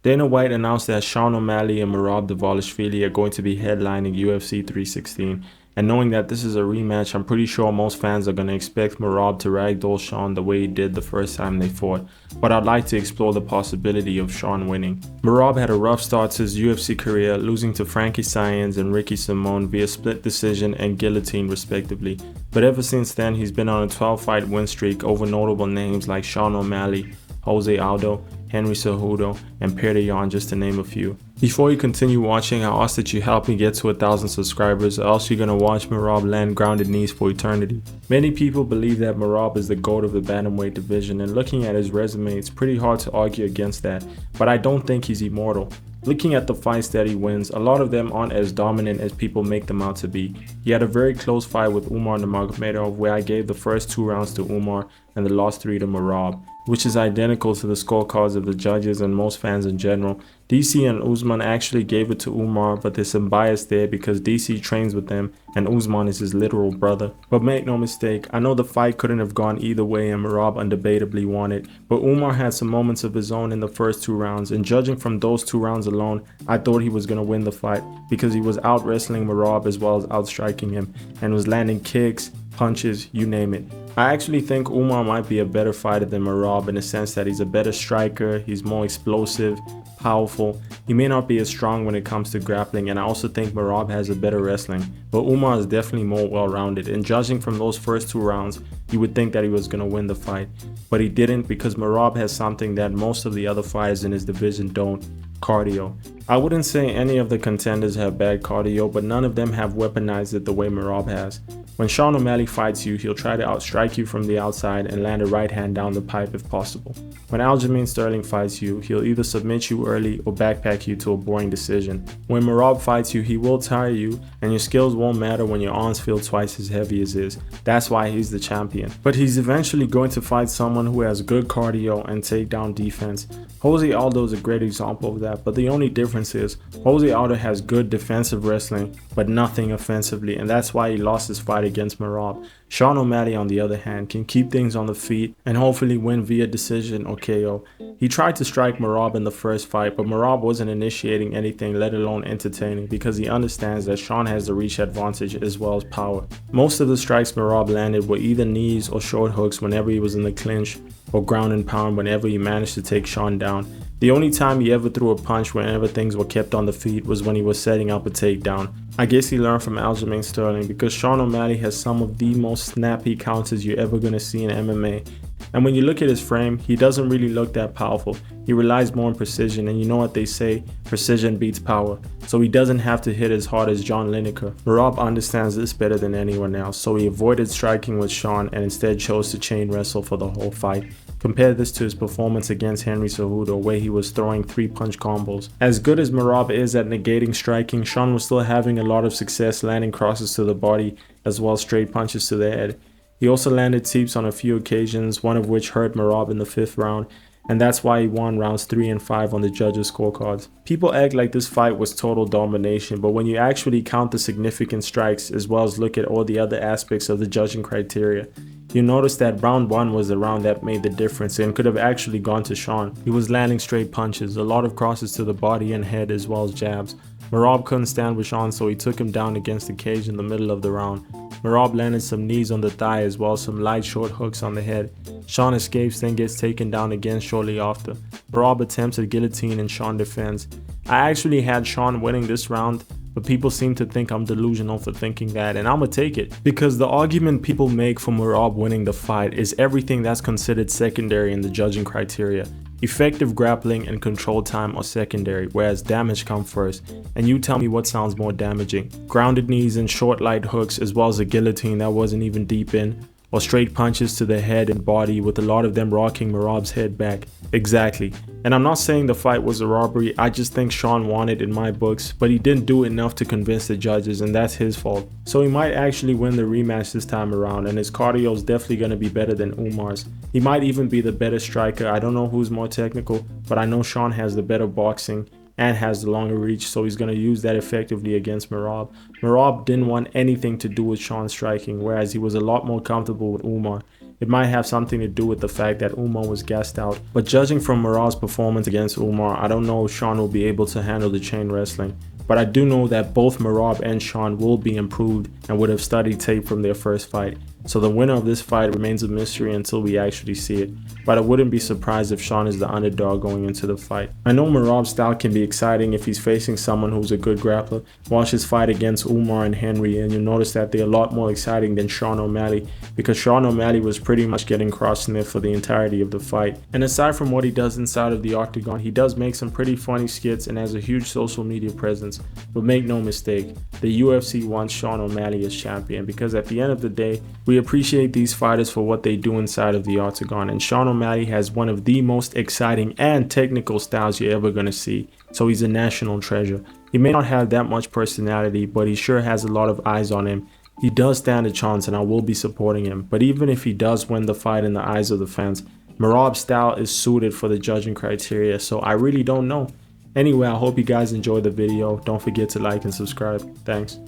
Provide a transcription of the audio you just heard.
Dana White announced that Sean O'Malley and Merab Dvalishvili are going to be headlining UFC 316, and knowing that this is a rematch, I'm pretty sure most fans are going to expect Merab to ragdoll Sean the way he did the first time they fought, but I'd like to explore the possibility of Sean winning. Merab had a rough start to his UFC career, losing to Frankie Saenz and Ricky Simon via split decision and guillotine respectively, but ever since then he's been on a 12-fight win streak over notable names like Sean O'Malley, Jose Aldo, Henry Cejudo, and Petr Yan, just to name a few. Before you continue watching, I ask that you help me get to 1,000 subscribers, or else you're gonna watch Merab land grounded knees for eternity. Many people believe that Merab is the GOAT of the bantamweight division, and looking at his resume, it's pretty hard to argue against that, but I don't think he's immortal. Looking at the fights that he wins, a lot of them aren't as dominant as people make them out to be. He had a very close fight with Umar Nurmagomedov where I gave the first 2 rounds to Umar and the last 3 to Merab, which is identical to the scorecards of the judges and most fans in general. DC and Usman actually gave it to Umar, but there's some bias there because DC trains with them and Usman is his literal brother. But make no mistake, I know the fight couldn't have gone either way and Merab undebatably won it, but Umar had some moments of his own in the first 2 rounds, and judging from those 2 rounds alone, I thought he was going to win the fight because he was out wrestling Merab as well as out striking him and was landing kicks, punches, you name it. I actually think Umar might be a better fighter than Merab in the sense that he's a better striker, he's more explosive, powerful. He may not be as strong when it comes to grappling, and I also think Merab has a better wrestling, but Umar is definitely more well-rounded, and judging from those first 2 rounds, you would think that he was going to win the fight, but he didn't because Merab has something that most of the other fighters in his division don't: cardio. I wouldn't say any of the contenders have bad cardio, but none of them have weaponized it the way Merab has. When Sean O'Malley fights you, he'll try to outstrike you from the outside and land a right hand down the pipe if possible. When Aljamain Sterling fights you, he'll either submit you early or backpack you to a boring decision. When Merab fights you, he will tire you, and your skills won't matter when your arms feel twice as heavy as his. That's why he's the champion. But he's eventually going to fight someone who has good cardio and takedown defense. Jose Aldo is a great example of that, but the only difference is Jose Aldo has good defensive wrestling, but nothing offensively, and that's why he lost his fight against Merab. Sean O'Malley, on the other hand, can keep things on the feet and hopefully win via decision or KO. He tried to strike Merab in the first fight, but Merab wasn't initiating anything, let alone entertaining, because he understands that Sean has the reach advantage as well as power. Most of the strikes Merab landed were either knees or short hooks whenever he was in the clinch, or ground and pound whenever he managed to take Sean down. The only time he ever threw a punch whenever things were kept on the feet was when he was setting up a takedown. I guess he learned from Aljamain Sterling because Sean O'Malley has some of the most snappy counters you're ever going to see in MMA. And when you look at his frame, he doesn't really look that powerful. He relies more on precision, and you know what they say, precision beats power. So he doesn't have to hit as hard as John Lineker. Merab understands this better than anyone else, so he avoided striking with Sean and instead chose to chain wrestle for the whole fight. Compare this to his performance against Henry Cejudo, where he was throwing 3-punch combos. As good as Merab is at negating striking, Sean was still having a lot of success landing crosses to the body as well as straight punches to the head. He also landed teeps on a few occasions, one of which hurt Merab in the 5th round, and that's why he won rounds 3 and 5 on the judges' scorecards. People act like this fight was total domination, but when you actually count the significant strikes as well as look at all the other aspects of the judging criteria, you notice that round 1 was the round that made the difference and could have actually gone to Sean. He was landing straight punches, a lot of crosses to the body and head as well as jabs. Merab couldn't stand with Sean, so he took him down against the cage in the middle of the round. Merab landed some knees on the thigh as well as some light short hooks on the head. Sean escapes, then gets taken down again shortly after. Merab attempts a guillotine and Sean defends. I actually had Sean winning this round, but people seem to think I'm delusional for thinking that, and I'ma take it. Because the argument people make for Merab winning the fight is everything that's considered secondary in the judging criteria. Effective grappling and control time are secondary, whereas damage come first. And you tell me what sounds more damaging. Grounded knees and short light hooks as well as a guillotine that wasn't even deep in, or straight punches to the head and body with a lot of them rocking Merab's head back. Exactly. And I'm not saying the fight was a robbery, I just think Sean won it in my books, but he didn't do enough to convince the judges, and that's his fault. So he might actually win the rematch this time around, and his cardio is definitely going to be better than Umar's. He might even be the better striker. I don't know who's more technical, but I know Sean has the better boxing and has the longer reach, so he's going to use that effectively against Merab. Merab didn't want anything to do with Sean striking, whereas he was a lot more comfortable with Umar. it might have something to do with the fact that Umar was gassed out. But judging from Merab's performance against Umar, I don't know if Sean will be able to handle the chain wrestling. But I do know that both Merab and Sean will be improved and would have studied tape from their first fight. So the winner of this fight remains a mystery until we actually see it. But I wouldn't be surprised if Sean is the underdog going into the fight. I know Merab's style can be exciting if he's facing someone who's a good grappler. Watch his fight against Umar and Henry and you'll notice that they're a lot more exciting than Sean O'Malley, because Sean O'Malley was pretty much getting cross-sniffed for the entirety of the fight. And aside from what he does inside of the octagon, he does make some pretty funny skits and has a huge social media presence. But make no mistake, the UFC wants Sean O'Malley as champion, because at the end of the day, we appreciate these fighters for what they do inside of the octagon, and Sean O'Malley has one of the most exciting and technical styles you're ever going to see, so he's a national treasure. He may not have that much personality, but he sure has a lot of eyes on him. He does stand a chance and I will be supporting him, but even if he does win the fight in the eyes of the fans, Merab's style is suited for the judging criteria, so I really don't know. Anyway, I hope you guys enjoyed the video. Don't forget to like and subscribe. Thanks.